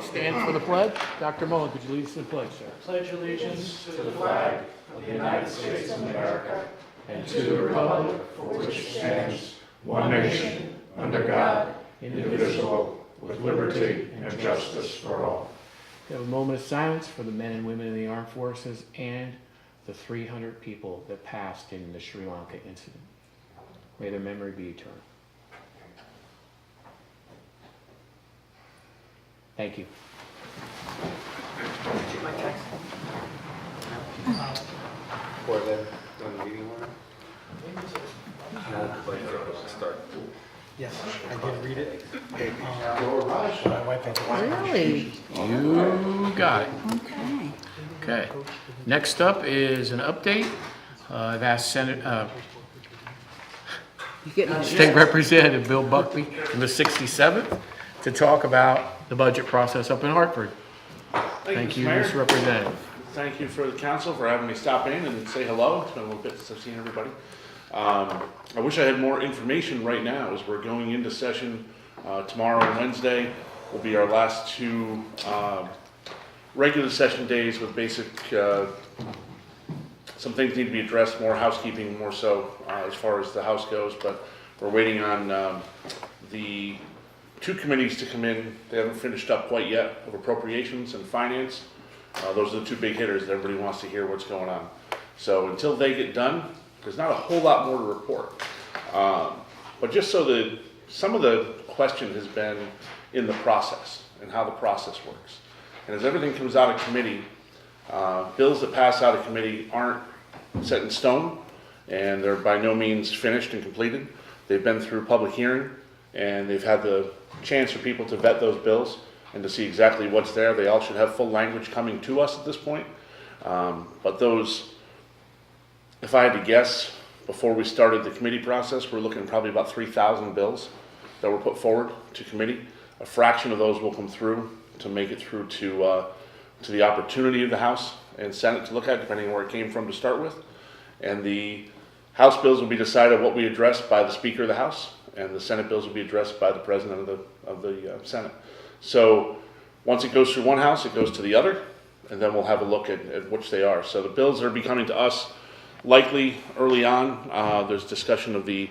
Stand for the pledge. Dr. Mullen, could you lead us in the pledge, sir? Pledge allegiance to the flag of the United States of America and to the republic for which it stands, one nation, under God, indivisible, with liberty and justice for all. We have a moment of silence for the men and women in the armed forces and the 300 people that passed in the Sri Lanka incident. May their memory be eternal. Thank you. Before then, on the meeting order? Yes, I did read it. Really? You got it. Okay. Okay. Next up is an update. I've asked You getting State Representative Bill Buckley from the 67th to talk about the budget process up in Hartford. Thank you, Mayor. Mr. Representative. Thank you for the council for having me stop in and say hello. It's been a little bit since I've seen everybody. I wish I had more information right now as we're going into session tomorrow and Wednesday. Will be our last two regular session days with basic, some things need to be addressed, more housekeeping more so as far as the House goes, but we're waiting on the two committees to come in. They haven't finished up quite yet of appropriations and finance. Those are the two big hitters that everybody wants to hear what's going on. So until they get done, there's not a whole lot more to report. But just so that some of the question has been in the process and how the process works. And as everything comes out of committee, bills that pass out of committee aren't set in stone, and they're by no means finished and completed. They've been through public hearing, and they've had the chance for people to vet those bills and to see exactly what's there. They all should have full language coming to us at this point. But those, if I had to guess, before we started the committee process, we're looking at probably about 3,000 bills that were put forward to committee. A fraction of those will come through to make it through to the opportunity of the House and Senate to look at, depending on where it came from to start with. And the House bills will be decided what we address by the Speaker of the House, and the Senate bills will be addressed by the President of the Senate. So once it goes through one House, it goes to the other, and then we'll have a look at which they are. So the bills that are be coming to us likely early on. There's discussion of the,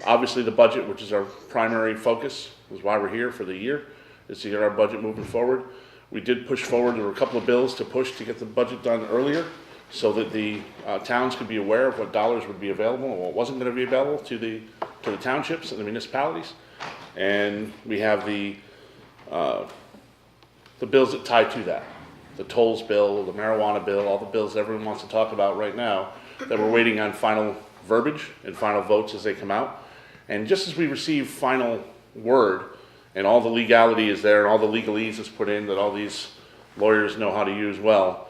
obviously the budget, which is our primary focus, is why we're here for the year, is to get our budget moving forward. We did push forward, there were a couple of bills to push to get the budget done earlier so that the towns could be aware of what dollars would be available and what wasn't going to be available to the townships and the municipalities. And we have the bills that tie to that. The tolls bill, the marijuana bill, all the bills everyone wants to talk about right now that we're waiting on final verbiage and final votes as they come out. And just as we receive final word and all the legality is there and all the legalese is put in that all these lawyers know how to use well,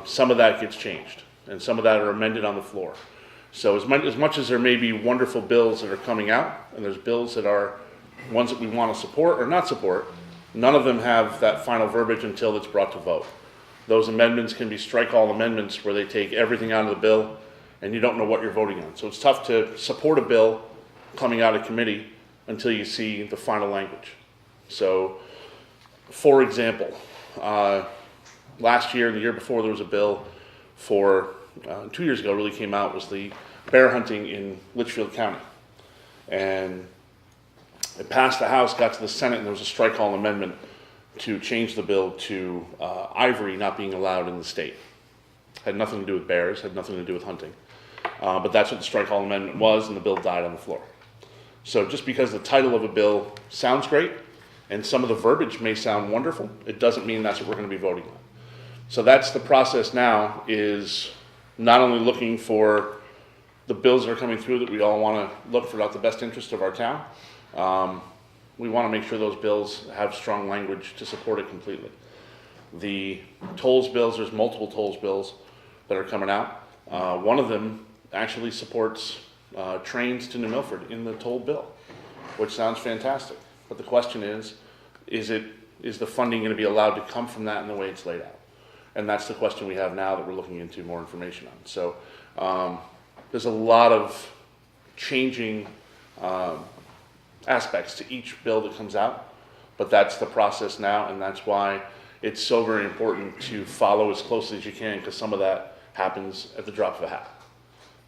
some of that gets changed and some of that are amended on the floor. So as much as there may be wonderful bills that are coming out, and there's bills that are ones that we want to support or not support, none of them have that final verbiage until it's brought to vote. Those amendments can be strike all amendments where they take everything out of the bill and you don't know what you're voting on. So it's tough to support a bill coming out of committee until you see the final language. So, for example, last year and the year before there was a bill for, 2 years ago really came out, was the bear hunting in Litchfield County. And it passed the House, got to the Senate, and there was a strike all amendment to change the bill to ivory not being allowed in the state. Had nothing to do with bears, had nothing to do with hunting. But that's what the strike all amendment was, and the bill died on the floor. So just because the title of a bill sounds great, and some of the verbiage may sound wonderful, it doesn't mean that's what we're going to be voting on. So that's the process now, is not only looking for the bills that are coming through that we all want to look for the best interest of our town. We want to make sure those bills have strong language to support it completely. The tolls bills, there's multiple tolls bills that are coming out. One of them actually supports trains to New Milford in the toll bill, which sounds fantastic. But the question is the funding going to be allowed to come from that in the way it's laid out? And that's the question we have now that we're looking into more information on. So there's a lot of changing aspects to each bill that comes out. But that's the process now, and that's why it's so very important to follow as closely as you can, because some of that happens at the drop of a hat.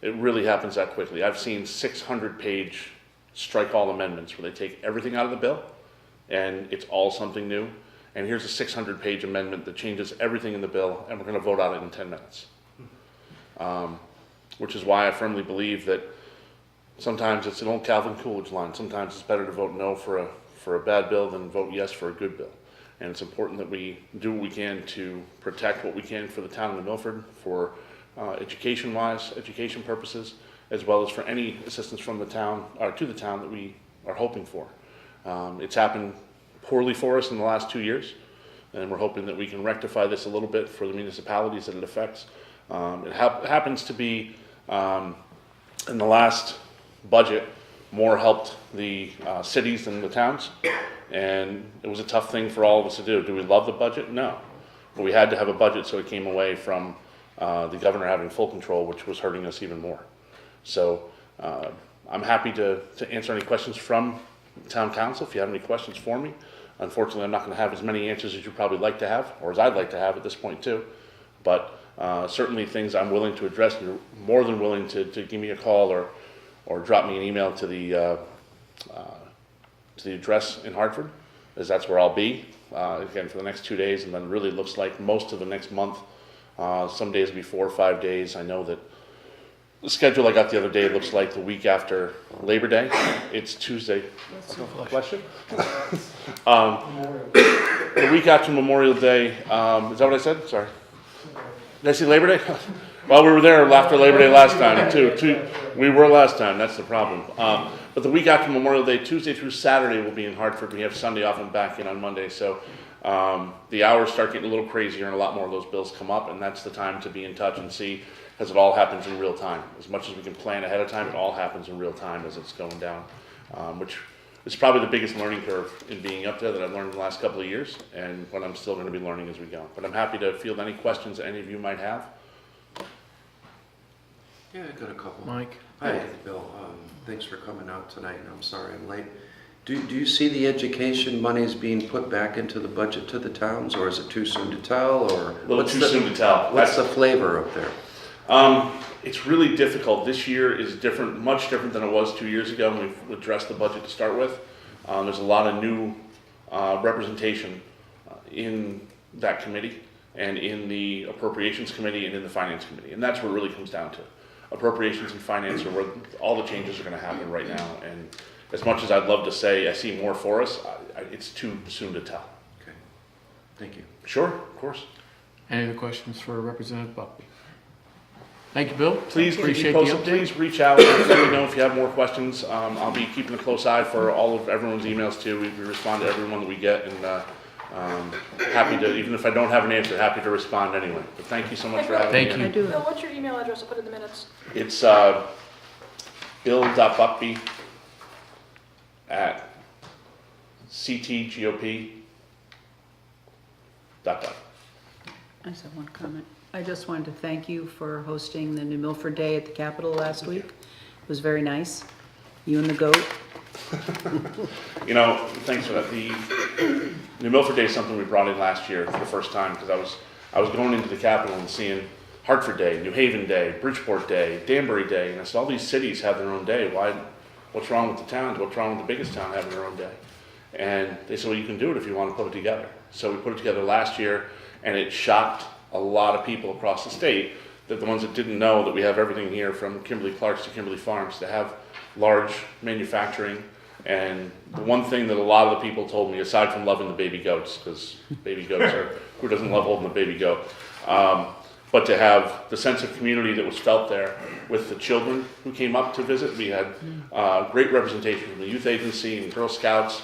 It really happens that quickly. I've seen 600-page strike all amendments where they take everything out of the bill and it's all something new. And here's a 600-page amendment that changes everything in the bill, and we're going to vote on it in 10 minutes. Which is why I firmly believe that sometimes it's an old Calvin Coolidge line. Sometimes it's better to vote no for a bad bill than vote yes for a good bill. And it's important that we do what we can to protect what we can for the town of New Milford, for education-wise, education purposes, as well as for any assistance from the town, or to the town that we are hoping for. It's happened poorly for us in the last 2 years, and we're hoping that we can rectify this a little bit for the municipalities that it affects. It happens to be, in the last budget, more helped the cities than the towns, and it was a tough thing for all of us to do. Do we love the budget? No. But we had to have a budget, so it came away from the governor having full control, which was hurting us even more. So I'm happy to answer any questions from town council if you have any questions for me. Unfortunately, I'm not going to have as many answers as you'd probably like to have, or as I'd like to have at this point too. But certainly things I'm willing to address. You're more than willing to give me a call or drop me an email to the address in Hartford, as that's where I'll be again for the next 2 days, and then really looks like most of the next month. Some days will be 4 or 5 days. I know that the schedule I got the other day looks like the week after Labor Day. It's Tuesday. Bless you. The week after Memorial Day. Is that what I said? Sorry. Did I say Labor Day? Well, we were there after Labor Day last time too. We were last time. That's the problem. But the week after Memorial Day, Tuesday through Saturday, we'll be in Hartford. We have Sunday off and back in on Monday. So the hours start getting a little crazier, and a lot more of those bills come up. And that's the time to be in touch and see, because it all happens in real time. As much as we can plan ahead of time, it all happens in real time as it's going down, which is probably the biggest learning curve in being up there that I've learned in the last couple of years, and what I'm still going to be learning as we go. But I'm happy to field any questions that any of you might have. Yeah, I got a couple. Mike? Hi, Bill. Thanks for coming out tonight, and I'm sorry I'm late. Do you see the education monies being put back into the budget to the towns, or is it too soon to tell? Or A little too soon to tell. What's the flavor up there? It's really difficult. This year is different, much different than it was 2 years ago when we addressed the budget to start with. There's a lot of new representation in that committee, and in the Appropriations Committee, and in the Finance Committee. And that's what it really comes down to. Appropriations and Finance are where all the changes are going to happen right now. And as much as I'd love to say I see more for us, it's too soon to tell. Okay, thank you. Sure, of course. Any other questions for Representative Buckby? Thank you, Bill. Please keep me Appreciate the posted. update. Please reach out and let me know if you have more questions. I'll be keeping a close eye for all of everyone's emails too. We respond to everyone that we get, and happy to, even if I don't have an answer, happy to respond anyway. But thank you so much for having me. Thank here. you. I do. Bill, what's your email address? I'll put it in the minutes. It's bill.buckby at ctgop.gov. I just have one comment. I just wanted to thank you for hosting the New Milford Day at the Capitol last week. It was very nice. You and the goat. You know, thanks for that. The New Milford Day is something we brought in last year for the first time, because I was going into the Capitol and seeing Hartford Day, New Haven Day, Bridgeport Day, Danbury Day, and I said all these cities have their own day. What's wrong with the towns? What's wrong with the biggest town having their own day? And they said, well, you can do it if you want to put it together. So we put it together last year, and it shocked a lot of people across the state, that the ones that didn't know that we have everything here from Kimberly-Clark's to Kimberly Farms, to have large manufacturing. And the one thing that a lot of the people told me, aside from loving the baby goats, because baby goats are, who doesn't love holding a baby goat, but to have the sense of community that was felt there with the children who came up to visit. We had great representation from the youth agency and Girl Scouts,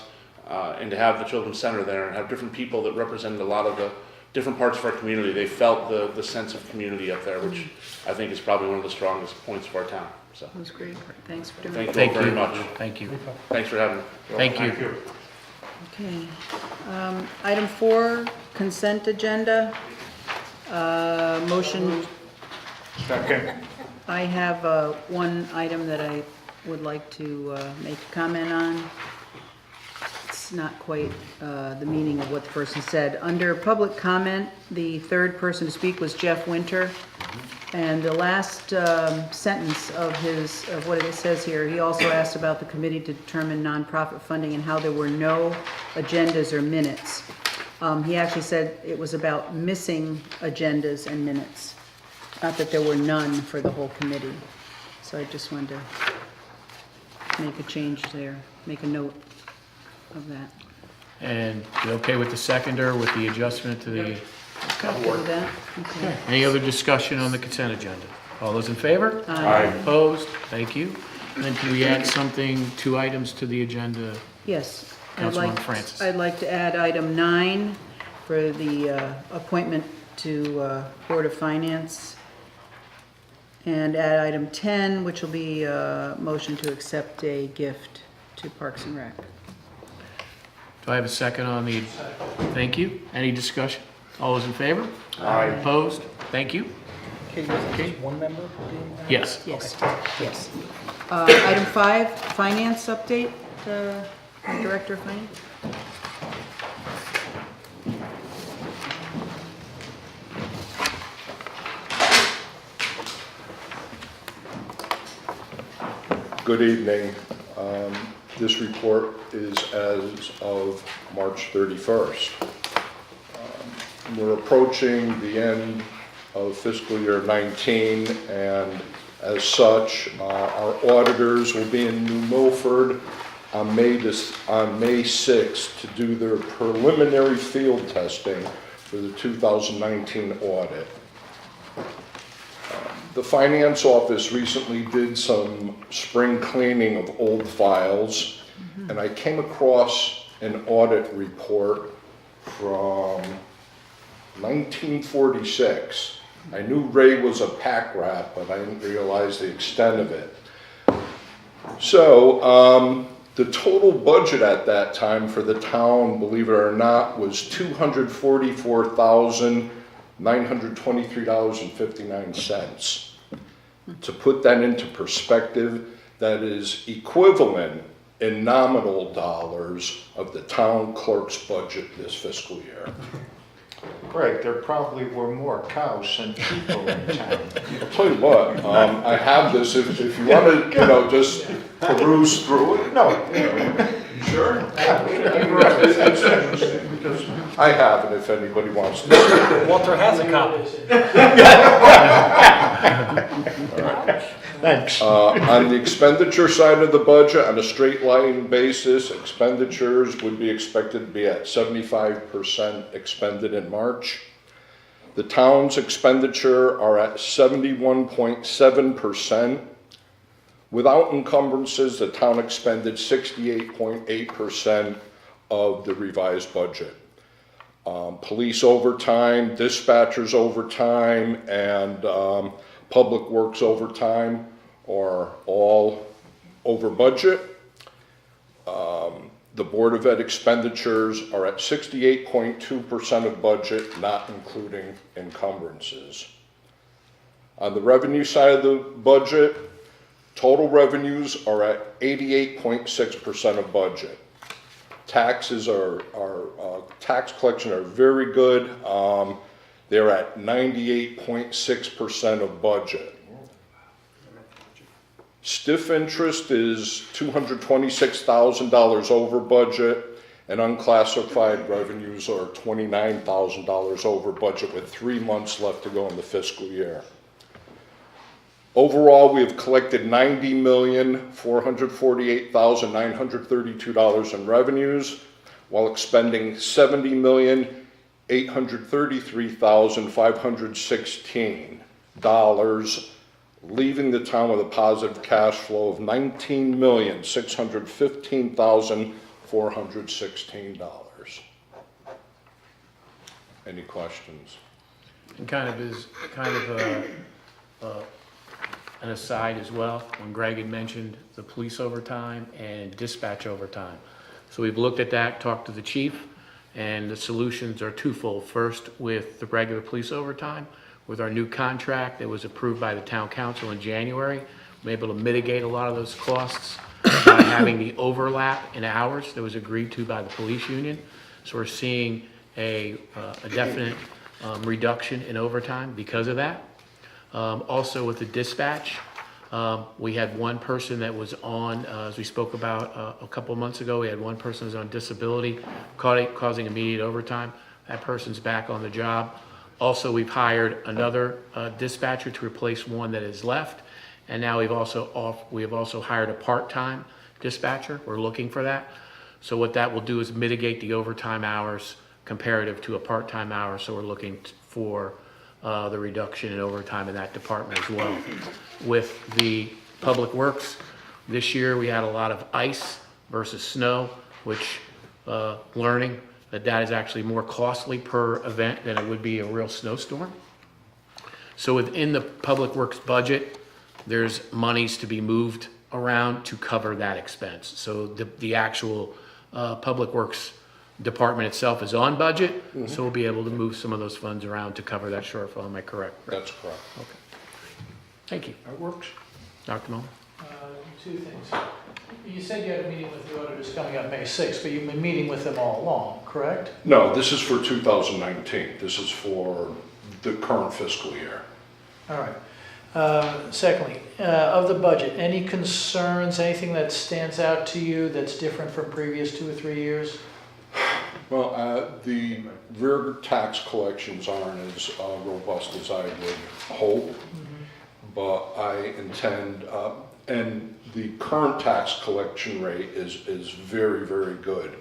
and to have the Children's Center there and have different people that represented a lot of the different parts of our community. They felt the sense of community up there, which I think is probably one of the strongest points of our town. So It was great. Thanks for doing it. thank you all very much. Thank you. Thanks for having me. Thank you. Okay. Item 4, consent agenda. Motion. Second. I have one item that I would like to make a comment on. It's not quite the meaning of what the person said. Under public comment, the third person to speak was Jeff Winter. And the last sentence of what it says here, he also asked about the committee to determine nonprofit funding and how there were no agendas or minutes. He actually said it was about missing agendas and minutes, not that there were none for the whole committee. So I just wanted to make a change there, make a note of that. And you okay with the seconder with the adjustment to the? Okay with that? Okay. Any other discussion on the consent agenda? All those in favor? Aye. Opposed? Thank you. And then can we add something, 2 items to the agenda? Yes. Councilwoman Francis. I'd like to add item 9 for the appointment to Board of Finance. And add item 10, which will be a motion to accept a gift to Parks and Rec. Do I have a second on the? Thank you. Any discussion? All those in favor? Aye. Opposed? Thank you. Okay, was it just one member doing that? Yes. Yes, yes. Item 5, finance update, Director of Finance. Good evening. This report is as of March 31st. We're approaching the end of fiscal year 19, and as such, our auditors will be in New Milford on May 6th to do their preliminary field testing for the 2019 audit. The finance office recently did some spring cleaning of old files, and I came across an audit report from 1946. I knew Ray was a pack rat, but I didn't realize the extent of it. So, the total budget at that time for the town, believe it or not, was $244,923.59. To put that into perspective, that is equivalent in nominal dollars of the town clerk's budget this fiscal year. Greg, there probably were more cows than people in town. I'll tell you what, I have this, if you want to, just peruse through it. No, sure. It's interesting because I have it if anybody wants to. Walter has a copy. Thanks. On the expenditure side of the budget, on a straight line basis, expenditures would be expected to be at 75% expended in March. The town's expenditure are at 71.7%. Without encumbrances, the town expended 68.8% of the revised budget. Police overtime, dispatchers overtime, and public works overtime are all over budget. The Board of Ed expenditures are at 68.2% of budget, not including encumbrances. On the revenue side of the budget, total revenues are at 88.6% of budget. Taxes tax collection are very good. They're at 98.6% of budget. Stiff interest is $226,000 over budget, and unclassified revenues are $29,000 over budget with 3 months left to go in the fiscal year. Overall, we have collected $90,448,932 in revenues, while expending $70,833,516, leaving the town with a positive cash flow of $19,615,416. Any questions? And kind of an aside as well, when Greg had mentioned the police overtime and dispatch overtime. So we've looked at that, talked to the chief, and the solutions are twofold. First, with the regular police overtime, with our new contract that was approved by the town council in January, we're able to mitigate a lot of those costs by having the overlap in hours that was agreed to by the police union. So we're seeing a definite reduction in overtime because of that. Also with the dispatch, we had one person that was on, as we spoke about a couple of months ago, we had one person who was on disability causing immediate overtime. That person's back on the job. Also, we've hired another dispatcher to replace one that is left. And now we have also hired a part-time dispatcher. We're looking for that. So what that will do is mitigate the overtime hours comparative to a part-time hour. So we're looking for the reduction in overtime in that department as well. With the public works, this year we had a lot of ice versus snow, which learning that is actually more costly per event than it would be a real snowstorm. So within the public works budget, there's monies to be moved around to cover that expense. So the actual public works department itself is on budget, so we'll be able to move some of those funds around to cover that shortfall. Am I correct? That's correct. Okay. Thank you. That works. Dr. Mullin? Two things. You said you had a meeting with the auditors coming up May 6th, but you've been meeting with them all along, correct? No, this is for 2019. This is for the current fiscal year. All right. Secondly, of the budget, any concerns, anything that stands out to you that's different from previous 2 or 3 years? Well, the rear tax collections aren't as robust as I would hope, but I intend, and the current tax collection rate is very, very good.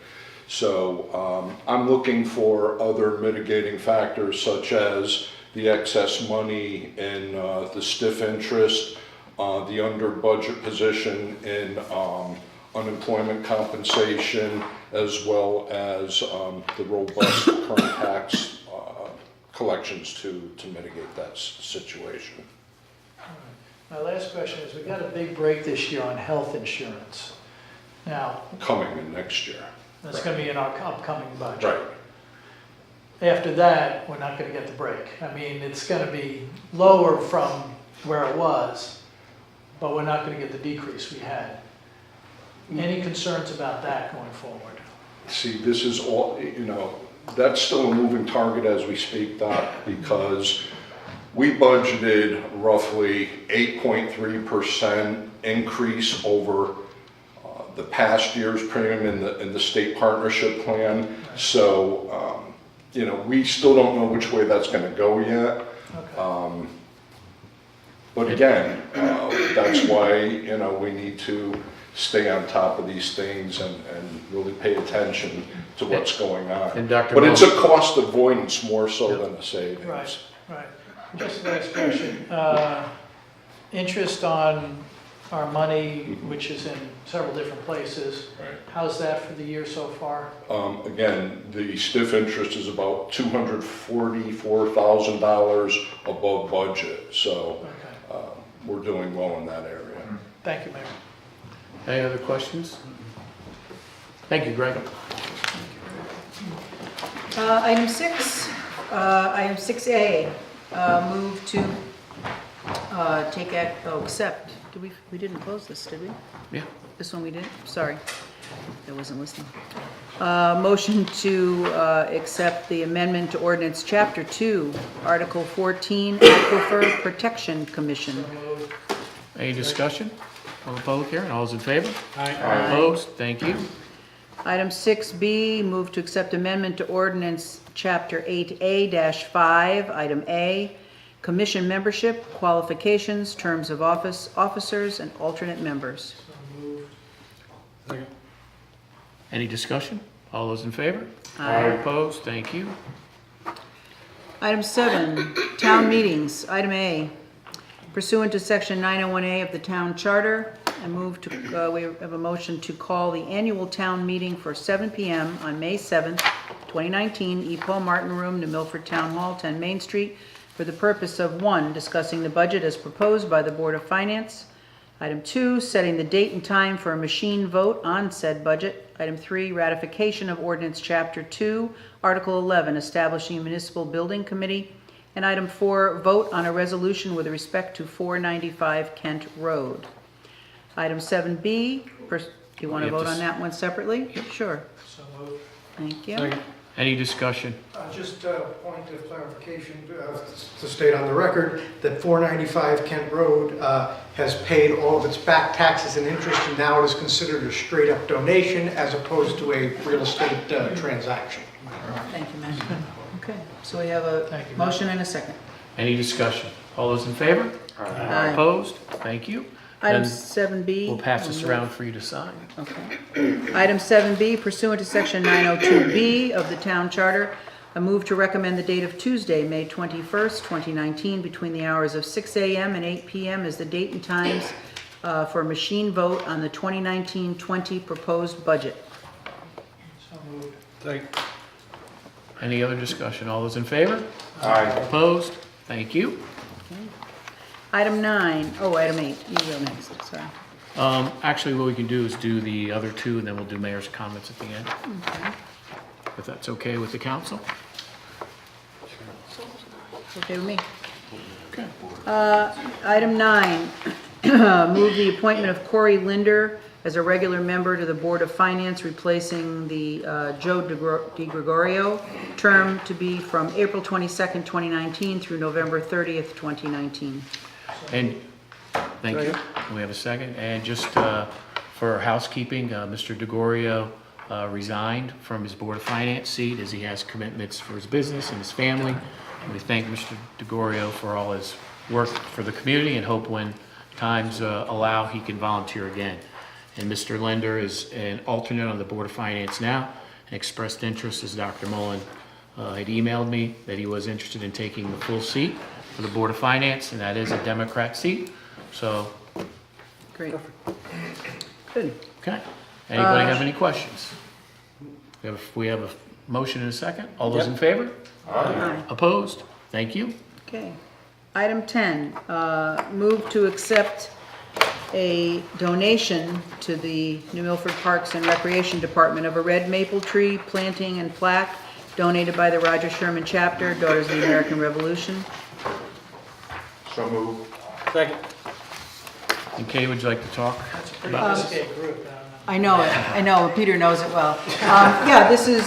So I'm looking for other mitigating factors such as the excess money in the stiff interest, the under budget position in unemployment compensation, as well as the robust current tax collections to mitigate that situation. My last question is, we got a big break this year on health insurance. Now, Coming in next year. that's going to be in our upcoming budget. Right. After that, we're not going to get the break. I mean, it's going to be lower from where it was, but we're not going to get the decrease we had. Any concerns about that going forward? See, this is all, that's still a moving target as we speak, Doc, because we budgeted roughly 8.3% increase over the past year's premium in the state partnership plan. So, we still don't know which way that's going to go yet. Okay. But again, that's why, we need to stay on top of these things and really pay attention to what's going on. And Dr. But it's a Mullin- cost avoidance more so than a savings. Right, right. Just last question. Interest on our money, which is in several different places. Right. How's that for the year so far? Again, the stiff interest is about $244,000 above budget, so Okay. we're doing well in that area. Thank you, Mayor. Any other questions? Thank you, Greg. Item 6, item 6A, move to accept. We didn't close this, did we? Yeah. This one we did? Sorry, I wasn't listening. Motion to accept the amendment to ordinance Chapter 2, Article 14, Aquifer Protection Commission. Any discussion on the public hearing? All those in favor? Aye. Opposed? Thank you. Item 6B, move to accept amendment to ordinance Chapter 8A-5, Item A, Commission membership, qualifications, terms of office, officers, and alternate members. Any discussion? All those in favor? Aye. Opposed? Thank you. Item 7, town meetings. Item A, pursuant to Section 901A of the Town Charter, I move to, we have a motion to call the annual town meeting for 7 p.m. on May 7th, 2019, E. Paul Martin Room, New Milford Town Hall, 10 Main Street, for the purpose of 1, discussing the budget as proposed by the Board of Finance. Item 2, setting the date and time for a machine vote on said budget. Item 3, ratification of ordinance Chapter 2, Article 11, establishing a municipal building committee. And item 4, vote on a resolution with respect to 495 Kent Road. Item 7B, you want to We have vote to on that one separately? Sure, So moved. thank you. Second. Any discussion? Just a point of clarification to state on the record that 495 Kent Road has paid all of its back taxes and interest, and now it is considered a straight-up donation as opposed to a real estate transaction. Thank you, Matt. Okay, so we have a Thank you, Matt. motion and a second. Any discussion? All those in favor? Aye. Opposed? Thank you. Item Then 7B. We'll pass this around for you to sign. Okay. Item 7B, pursuant to Section 902B of the Town Charter, I move to recommend the date of Tuesday, May 21st, 2019, between the hours of 6 a.m. and 8 p.m. as the date and times for a machine vote on the 2019-20 proposed budget. So moved. Second. Any other discussion? All those in favor? Aye. Opposed? Thank you. Item 8, you go next, sorry. Actually, what we can do is do the other two, and then we'll do mayor's comments at the end, if that's okay with the council. Okay with me. Okay. Item 9, move the appointment of Corey Linder as a regular member to the Board of Finance, replacing the Joe DiGregorio term to be from April 22nd, 2019 through November 30th, 2019. And, thank you. We have a second. And just for housekeeping, Mr. DeGorio resigned from his Board of Finance seat as he has commitments for his business and his family. And we thank Mr. DeGorio for all his work for the community and hope when times allow, he can volunteer again. And Mr. Linder is an alternate on the Board of Finance now and expressed interest, as Dr. Mullen had emailed me, that he was interested in taking the full seat for the Board of Finance, and that is a Democrat seat. So, Great. Good. okay. Anybody have any questions? We have a motion and a second. All those in favor? Aye. Opposed? Thank you. Okay. Item 10, move to accept a donation to the New Milford Parks and Recreation Department of a red maple tree planting and plaque donated by the Roger Sherman Chapter, Daughters of the American Revolution. So moved. Second. And Kay, would you like to talk Pretty about this? risque group. I know it, Peter knows it well. Yeah, this is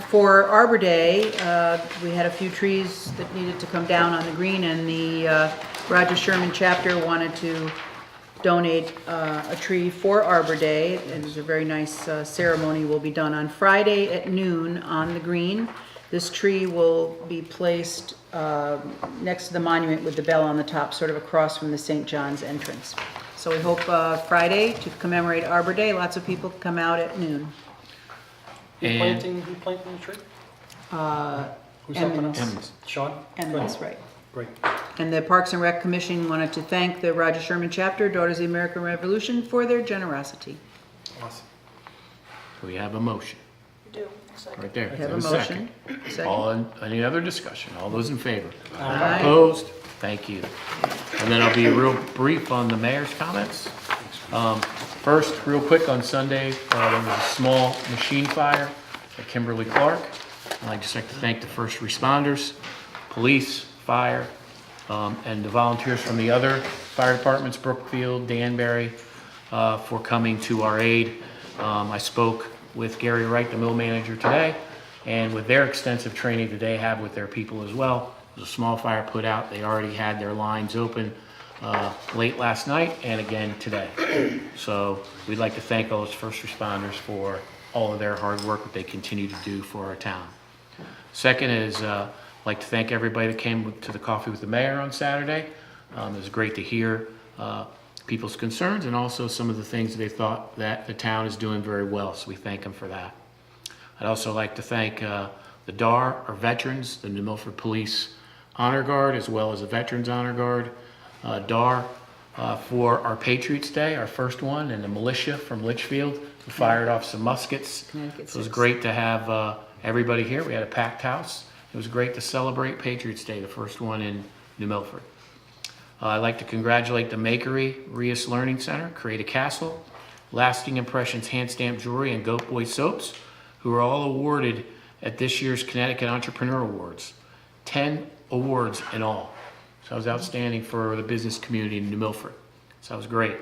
for Arbor Day. We had a few trees that needed to come down on the green, and the Roger Sherman Chapter wanted to donate a tree for Arbor Day. It was a very nice ceremony, will be done on Friday at noon on the green. This tree will be placed next to the monument with the bell on the top, sort of across from the St. John's entrance. So we hope Friday to commemorate Arbor Day, lots of people come out at noon. And Who planting the tree? Who's Emmons. Emmons. Sean? And that's right. Great. And the Parks and Rec Commission wanted to thank the Roger Sherman Chapter, Daughters of the American Revolution, for their generosity. Awesome. we have a motion You do, second. right there. We have a Is there second? motion. Any other discussion? All those in favor? Aye. Opposed? Thank you. And then I'll be real brief on the mayor's comments. First, real quick, on Sunday, there was a small machine fire at Kimberly Clark. I'd just like to thank the first responders, police, fire, and the volunteers from the other fire departments, Brookfield, Danbury, for coming to our aid. I spoke with Gary Wright, the mill manager, today, and with their extensive training that they have with their people as well. There was a small fire put out. They already had their lines open late last night and again today. So we'd like to thank all those first responders for all of their hard work that they continue to do for our town. Second is, I'd like to thank everybody that came to the Coffee with the Mayor on Saturday. It was great to hear people's concerns and also some of the things that they thought that the town is doing very well, so we thank them for that. I'd also like to thank the DAR, our veterans, the New Milford Police Honor Guard, as well as the Veterans Honor Guard, DAR, for our Patriots Day, our first one, and the militia from Litchfield, who fired off some muskets. Connecticut So it was 6. great to have everybody here. We had a packed house. It was great to celebrate Patriots Day, the first one in New Milford. I'd like to congratulate the Makery Rias Learning Center, Create a Castle, Lasting Impressions Hand Stamped Jewelry, and Goat Boy Soaps, who are all awarded at this year's Connecticut Entrepreneur Awards. 10 awards in all. So that was outstanding for the business community in New Milford. So that was great.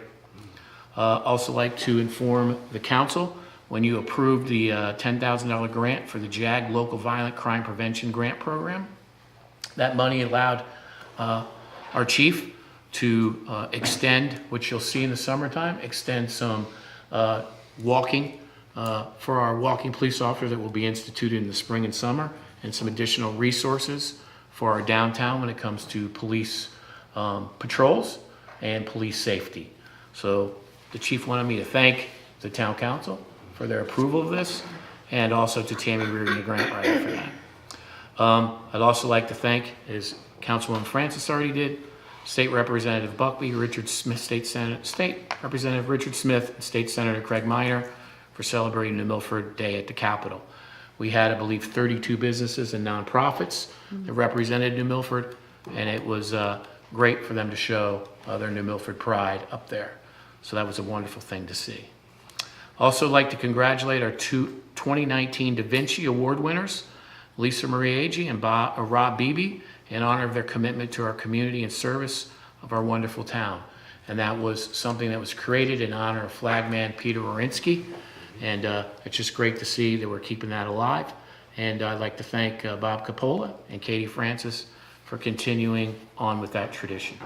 Also like to inform the council, when you approved the $10,000 grant for the JAG Local Violent Crime Prevention Grant Program, that money allowed our chief to extend, which you'll see in the summertime, extend some walking for our walking police officers that will be instituted in the spring and summer, and some additional resources for our downtown when it comes to police patrols and police safety. So the chief wanted me to thank the town council for their approval of this, and also to Tammy Reardon, the grant writer, for that. I'd also like to thank, as Councilwoman Francis already did, State Representative Buckley, Richard Smith, State Representative Richard Smith, and State Senator Craig Minor for celebrating the Milford Day at the Capitol. We had, I believe, 32 businesses and nonprofits that represented New Milford, and it was great for them to show their New Milford pride up there. So that was a wonderful thing to see. Also like to congratulate our two 2019 Da Vinci Award winners, Lisa Marie Agee and Rob Beebe, in honor of their commitment to our community and service of our wonderful town. And that was something that was created in honor of flagman Peter Orinsky. And it's just great to see that we're keeping that alive. And I'd like to thank Bob Capola and Katie Francis for continuing on with that tradition.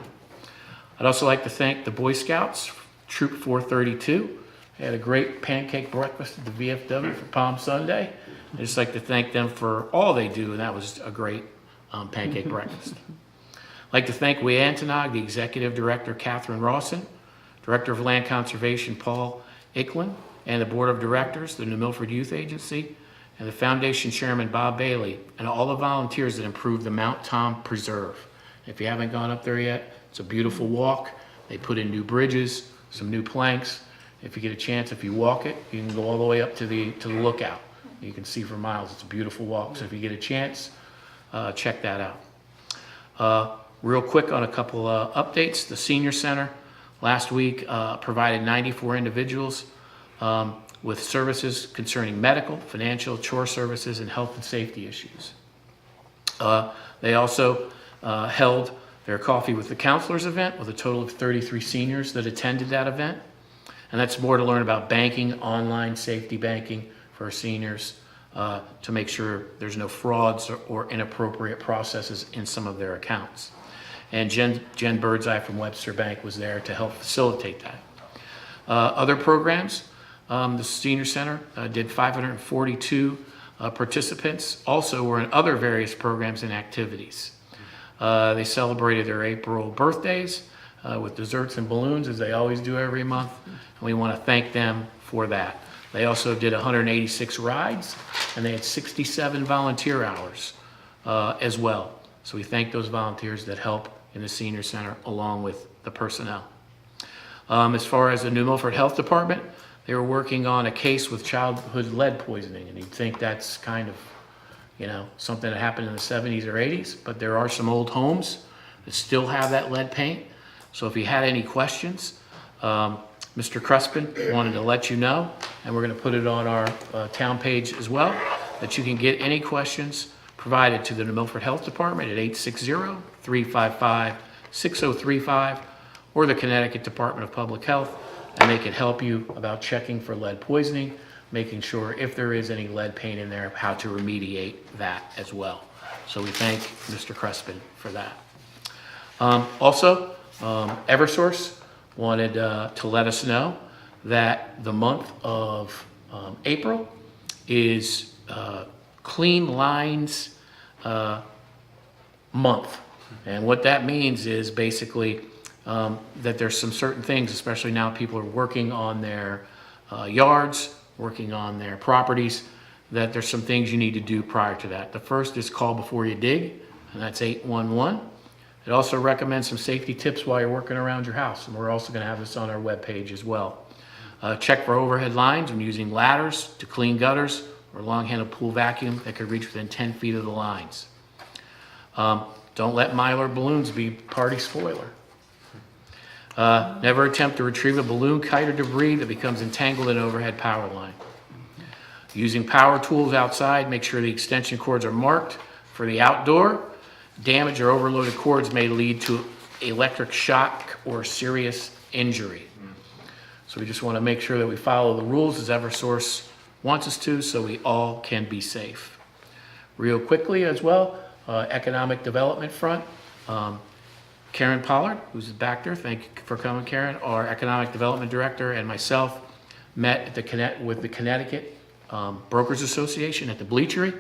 I'd also like to thank the Boy Scouts, Troop 432. They had a great pancake breakfast at the VFW for Palm Sunday. I'd just like to thank them for all they do, and that was a great pancake breakfast. I'd like to thank Weantanog, the Executive Director, Catherine Rawson, Director of Land Conservation, Paul Icklin, and the Board of Directors, the New Milford Youth Agency, and the Foundation Chairman, Bob Bailey, and all the volunteers that improved the Mount Tom Preserve. If you haven't gone up there yet, it's a beautiful walk. They put in new bridges, some new planks. If you get a chance, if you walk it, you can go all the way up to the lookout. You can see for miles. It's a beautiful walk. So if you get a chance, check that out. Real quick on a couple updates. The Senior Center last week provided 94 individuals with services concerning medical, financial, chore services, and health and safety issues. They also held their Coffee with the Counselors event with a total of 33 seniors that attended that event. And that's more to learn about banking, online safety banking for our seniors, to make sure there's no frauds or inappropriate processes in some of their accounts. And Jen Birdseye from Webster Bank was there to help facilitate that. Other programs, the Senior Center did 542 participants, also were in other various programs and activities. They celebrated their April birthdays with desserts and balloons, as they always do every month, and we want to thank them for that. They also did 186 rides, and they had 67 volunteer hours as well. So we thank those volunteers that help in the Senior Center along with the personnel. As far as the New Milford Health Department, they were working on a case with childhood lead poisoning, and you'd think that's kind of, something that happened in the 70s or 80s, but there are some old homes that still have that lead paint. So if you had any questions, Mr. Crespin wanted to let you know, and we're going to put it on our town page as well, that you can get any questions provided to the New Milford Health Department at 860-355-6035 or the Connecticut Department of Public Health, and they can help you about checking for lead poisoning, making sure if there is any lead paint in there, how to remediate that as well. So we thank Mr. Crespin for that. Also, Eversource wanted to let us know that the month of April is Clean Lines month. And what that means is basically that there's some certain things, especially now people are working on their yards, working on their properties, that there's some things you need to do prior to that. The first is call before you dig, and that's 811. It also recommends some safety tips while you're working around your house, and we're also going to have this on our webpage as well. Check for overhead lines when using ladders to clean gutters or long-handled pool vacuum that could reach within 10 feet of the lines. Don't let Mylar balloons be party spoiler. Never attempt to retrieve a balloon, kite, or debris that becomes entangled in an overhead power line. Using power tools outside, make sure the extension cords are marked for the outdoor. Damage or overloaded cords may lead to electric shock or serious injury. So we just want to make sure that we follow the rules as Eversource wants us to, so we all can be safe. Real quickly as well, economic development front, Karen Pollard, who's back there, thank you for coming, Karen, our economic development director, and myself met at with the Connecticut Brokers Association at the Bleachery.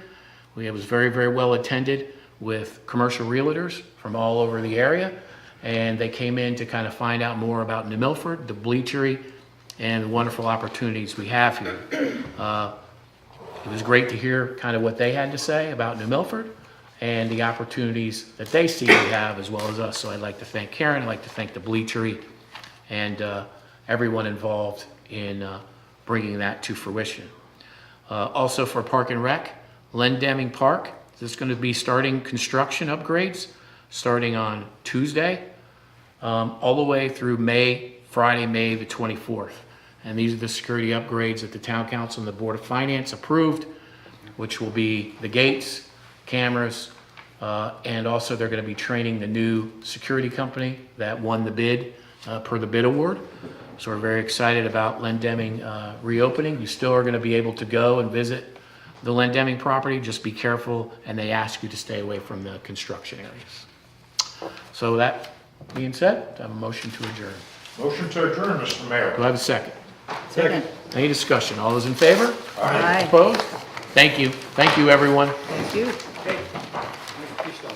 It was very, very well attended with commercial realtors from all over the area, and they came in to kind of find out more about New Milford, the Bleachery, and the wonderful opportunities we have here. It was great to hear kind of what they had to say about New Milford and the opportunities that they see we have as well as us. So I'd like to thank Karen, I'd like to thank the Bleachery and everyone involved in bringing that to fruition. Also for Park and Rec, Len Deming Park is going to be starting construction upgrades starting on Tuesday all the way through Friday, May the 24th. And these are the security upgrades that the Town Council and the Board of Finance approved, which will be the gates, cameras, and also they're going to be training the new security company that won the bid per the bid award. So we're very excited about Len Deming reopening. You still are going to be able to go and visit the Len Deming property. Just be careful, and they ask you to stay away from the construction areas. So that being said, I have a motion to adjourn. Motion to adjourn, Mr. Mayor. Do I have a second? Second. Any discussion? All those in favor? Aye. Opposed? Thank you. Thank you, everyone. Thank you. Hey, please don't.